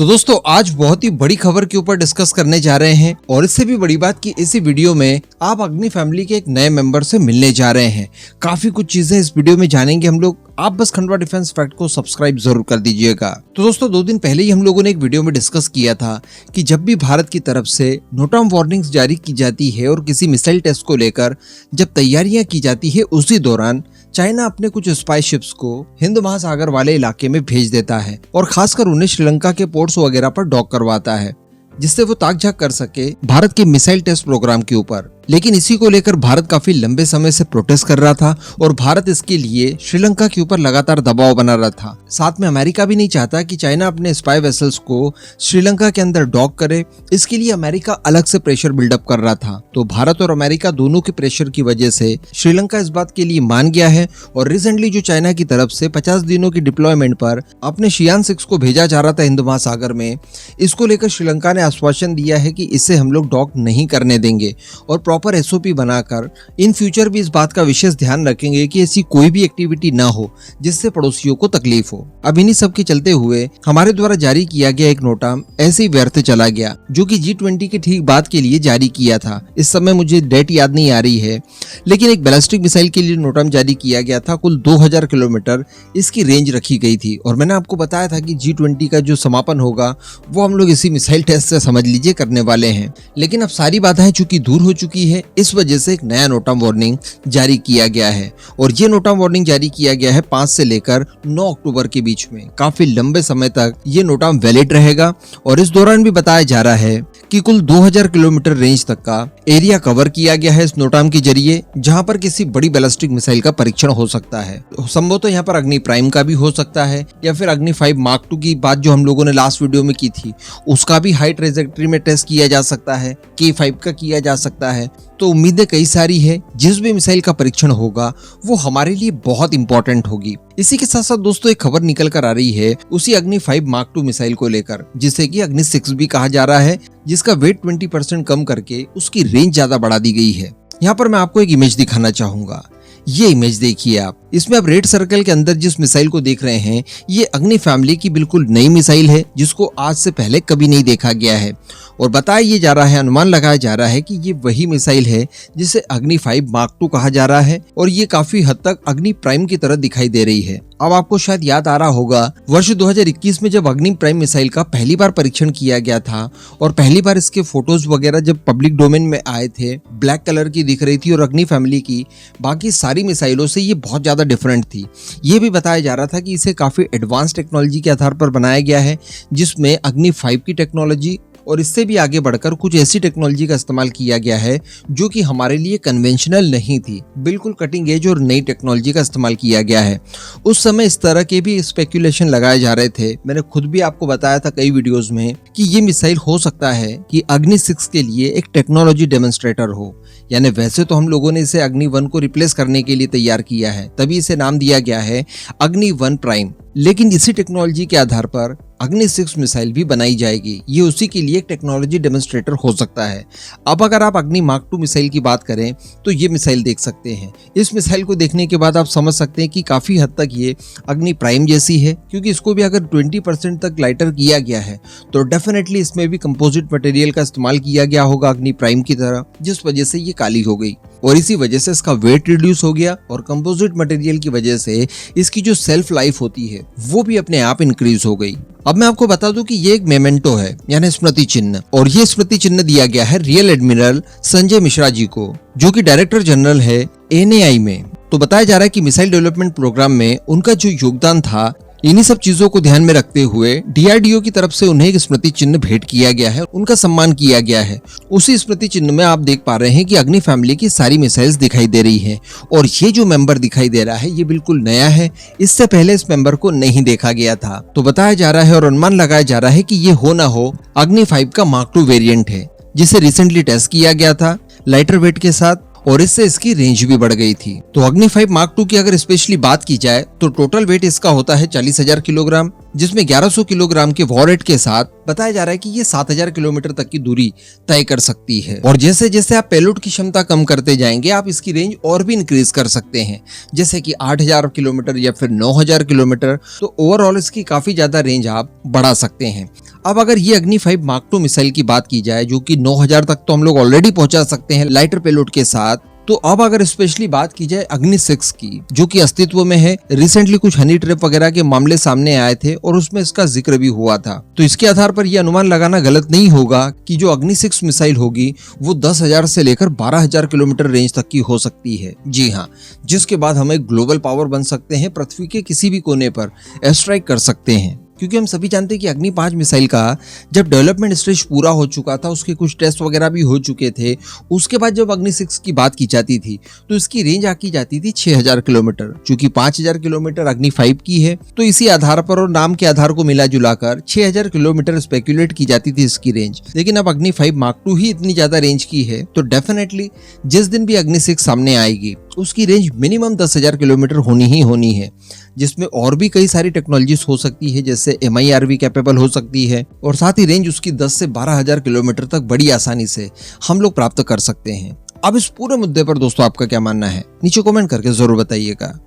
तो दोस्तों आज बहुत ही बड़ी खबर के ऊपर डिस्कस करने जा रहे हैं और इससे भी बड़ी बात कि इसी वीडियो में आप अग्नि फैमिली के एक नए मेंबर से मिलने जा रहे हैं। काफी कुछ चीजें इस वीडियो में जानेंगे हम लोग। आप बस खंडवा डिफेंस फैक्ट को सब्सक्राइब जरूर कर दीजिएगा। तो दोस्तों 2 दिन पहले ही हम लोगों ने एक वीडियो में डिस्कस किया था कि जब भी भारत की तरफ से नोटम वार्निंग्स जारी की जाती है और किसी मिसाइल टेस्ट को लेकर जब तैयारियां की जाती है, उसी दौरान चाइना अपने कुछ स्पाई शिप्स को हिंद महासागर वाले इलाके में भेज देता है और खासकर उन्हें श्रीलंका के पोर्ट्स वगैरह पर डॉक करवाता है, जिससे वो ताक झाक कर सके भारत के मिसाइल टेस्ट प्रोग्राम के ऊपर। लेकिन इसी को लेकर भारत काफी लंबे समय से प्रोटेस्ट कर रहा था और भारत इसके लिए श्रीलंका के ऊपर लगातार दबाव बना रहा था। साथ में अमेरिका भी नहीं चाहता कि चाइना अपने स्पाई वेसल्स को श्रीलंका के अंदर डॉक करे। इसके लिए अमेरिका अलग से प्रेशर बिल्डअप कर रहा था। तो भारत और अमेरिका दोनों के प्रेशर की वजह से श्रीलंका इस बात के लिए मान गया है और रिसेंटली जो चाइना की तरफ से 50 दिनों की डिप्लॉयमेंट पर अपने शियान 6 को भेजा जा रहा था हिंद महासागर में, इसको लेकर श्रीलंका ने आश्वासन दिया है कि इसे हम लोग डॉक नहीं करने देंगे और प्रॉपर एसओपी बनाकर इन फ्यूचर भी इस बात का विशेष ध्यान रखेंगे कि ऐसी कोई भी एक्टिविटी ना हो जिससे पड़ोसियों को तकलीफ हो। अब इन्हीं सब के चलते हुए हमारे द्वारा जारी किया गया एक नोटा ऐसे ही व्यर्थ चला गया, जो कि G20 के ठीक बाद के लिए जारी किया था। इस समय मुझे डेट याद नहीं आ रही है, लेकिन एक बैलिस्टिक मिसाइल के लिए नोटम जारी किया गया था। कुल 2000 किलोमीटर इसकी रेंज रखी गई थी और मैंने आपको बताया था कि G20 का जो समापन होगा वो हम लोग इसी मिसाइल टेस्ट से समझ लीजिए करने वाले हैं। लेकिन अब सारी बाधाएं चूंकि दूर हो चुकी है, इस वजह से एक नया नोटम वार्निंग जारी किया गया है और ये नोटम वार्निंग जारी किया गया है 5 से लेकर 9 अक्टूबर के बीच में। काफी लंबे समय तक ये नोटम वैलिड रहेगा और इस दौरान भी बताया जा रहा है कि कुल 2000 किलोमीटर रेंज तक का एरिया कवर किया गया है इस नोटम के जरिए, जहां पर किसी बड़ी बैलिस्टिक मिसाइल का परीक्षण हो सकता है। संभवतः यहाँ पर अग्नि प्राइम का भी हो सकता है या फिर अग्नि 5 मार्क 2 की बात जो हम लोगों ने लास्ट वीडियो में की थी उसका भी हाई ट्रेजेक्टरी में टेस्ट किया जा सकता है, K5 का किया जा सकता है। तो उम्मीदें कई सारी है। जिस भी मिसाइल का परीक्षण होगा वो हमारे लिए बहुत इंपॉर्टेंट होगी। इसी के साथ साथ दोस्तों एक खबर निकल कर आ रही है उसी अग्नि 5 मार्क 2 मिसाइल को लेकर, जिसे कि अग्नि 6 भी कहा जा रहा है, जिसका वेट 20% कम करके उसकी रेंज ज्यादा बढ़ा दी गई है। यहाँ पर मैं आपको एक इमेज दिखाना चाहूंगा। ये इमेज देखिए आप, इसमें आप रेड सर्कल के अंदर जिस मिसाइल को देख रहे हैं ये अग्नि फैमिली की बिल्कुल नई मिसाइल है, जिसको आज से पहले कभी नहीं देखा गया है और बताया ये जा रहा है, अनुमान लगाया जा रहा है कि ये वही मिसाइल है जिसे अग्नि 5 मार्क 2 कहा जा रहा है और ये काफी हद तक अग्नि प्राइम की तरह दिखाई दे रही है। अब आपको शायद याद आ रहा होगा वर्ष 2021 में जब अग्नि प्राइम मिसाइल का पहली बार परीक्षण किया गया था और पहली बार इसके फोटोज वगैरह जब पब्लिक डोमेन में आए थे, ब्लैक कलर की दिख रही थी और अग्नि फैमिली की बाकी सारी मिसाइलों से ये बहुत ज्यादा डिफरेंट थी। ये भी बताया जा रहा था कि इसे काफी एडवांस टेक्नोलॉजी के आधार पर बनाया गया है, जिसमें अग्नि 5 की टेक्नोलॉजी और इससे भी आगे बढ़कर कुछ ऐसी टेक्नोलॉजी का इस्तेमाल किया गया है जो कि हमारे लिए कन्वेंशनल नहीं थी। बिल्कुल कटिंग एज और नई टेक्नोलॉजी का इस्तेमाल किया गया है। उस समय इस तरह के भी स्पेकुलेशन लगाए जा रहे थे। मैंने खुद भी आपको बताया था कई वीडियोस में कि ये मिसाइल हो सकता है कि अग्नि 6 के लिए एक टेक्नोलॉजी डेमोन्स्ट्रेटर हो। यानी वैसे तो हम लोगों ने इसे अग्नि 1 को रिप्लेस करने के लिए तैयार किया है, तभी इसे नाम दिया गया है अग्नि 1 प्राइम। लेकिन इसी टेक्नोलॉजी के आधार पर अग्नि 6 मिसाइल भी बनाई जाएगी। ये उसी के लिए एक टेक्नोलॉजी डेमोन्स्ट्रेटर हो सकता है। अब अगर आप अग्नि मार्क 2 मिसाइल की बात करें तो ये मिसाइल देख सकते हैं। इस मिसाइल को देखने के बाद आप समझ सकते हैं कि काफी हद तक ये अग्नि प्राइम जैसी है, क्योंकि इसको भी अगर 20% तक लाइटर किया गया है तो डेफिनेटली इसमें भी कंपोजिट मटेरियल का इस्तेमाल किया गया होगा अग्नि प्राइम की तरह, जिस वजह से ये काली हो गई और इसी वजह से इसका वेट रिड्यूस हो गया और कंपोजिट मटेरियल की वजह से इसकी जो सेल्फ लाइफ होती है वो भी अपने आप इंक्रीज हो गई। अब मैं आपको बता दूं कि ये एक मेमेंटो है, यानी स्मृति चिन्ह, और ये स्मृति चिन्ह दिया गया है रियल एडमिरल संजय मिश्रा जी को, जो कि डायरेक्टर जनरल है NAI में। तो बताया जा रहा है कि मिसाइल डेवलपमेंट प्रोग्राम में उनका जो योगदान था, इन्हीं सब चीजों को ध्यान में रखते हुए DRDO की तरफ से उन्हें एक स्मृति चिन्ह भेंट किया गया है, उनका सम्मान किया गया है। उसी स्मृति चिन्ह में आप देख पा रहे हैं कि अग्नि फैमिली की सारी मिसाइल्स दिखाई दे रही है और ये जो मेंबर दिखाई दे रहा है ये बिल्कुल नया है। इससे पहले इस मेंबर को नहीं देखा गया था। तो बताया जा रहा है और अनुमान लगाया जा रहा है कि ये हो ना हो अग्नि 5 का मार्क 2 वेरिएंट है, जिसे रिसेंटली टेस्ट किया गया था लाइटर वेट के साथ और इससे इसकी रेंज भी बढ़ गई थी। तो अग्नि 5 मार्क 2 की अगर स्पेशली बात की जाए तो टोटल वेट इसका होता है 40,000 किलोग्राम, जिसमें 1100 किलोग्राम के वॉरेट के साथ बताया जा रहा है कि ये 7000 किलोमीटर तक की दूरी तय कर सकती है। और जैसे जैसे आप पेलोड की क्षमता कम करते जाएंगे आप इसकी रेंज और भी इंक्रीज कर सकते हैं, जैसे कि 8000 किलोमीटर या फिर 9000 किलोमीटर। तो ओवरऑल इसकी काफी ज्यादा रेंज आप बढ़ा सकते हैं। अब अगर ये अग्नि 5 मार्क 2 मिसाइल की बात की जाए, जो कि 9000 तक तो हम लोग ऑलरेडी पहुंचा सकते हैं लाइटर पेलोड के साथ, तो अब अगर स्पेशली बात की जाए अग्नि 6 की, जो कि अस्तित्व में है, रिसेंटली कुछ हनी ट्रैप वगैरह के मामले सामने आए थे और उसमें इसका जिक्र भी हुआ था, तो इसके आधार पर यह अनुमान लगाना गलत नहीं होगा कि जो अग्नि 6 मिसाइल होगी वो 10,000 से लेकर 12,000 किलोमीटर रेंज तक की हो सकती है। जी हाँ, जिसके बाद हम एक ग्लोबल पावर बन सकते हैं, पृथ्वी के किसी भी कोने पर एयर स्ट्राइक कर सकते हैं। क्योंकि हम सभी जानते हैं कि अग्नि 5 मिसाइल का जब डेवलपमेंट स्टेज पूरा हो चुका था, उसके कुछ टेस्ट वगैरह भी हो चुके थे, उसके बाद जब अग्नि 6 की बात की जाती थी तो इसकी रेंज आकी जाती थी 6000 किलोमीटर। चूंकि 5000 किलोमीटर अग्नि 5 की है, तो इसी आधार पर और नाम के आधार को मिला जुलाकर 6000 किलोमीटर स्पेक्यूलेट की जाती थी इसकी रेंज। लेकिन अब अग्नि 5 मार्क 2 ही इतनी ज्यादा रेंज की है, तो डेफिनेटली जिस दिन भी अग्नि 6 सामने आएगी उसकी रेंज मिनिमम 10,000 किलोमीटर होनी ही होनी है, जिसमें और भी कई सारी टेक्नोलॉजीज हो सकती है, जैसे MIRV कैपेबल हो सकती है, और साथ ही रेंज उसकी 10 से 12,000 किलोमीटर तक बड़ी आसानी से हम लोग प्राप्त कर सकते हैं। अब इस पूरे मुद्दे पर दोस्तों आपका क्या मानना है, नीचे कमेंट करके जरूर बताइएगा।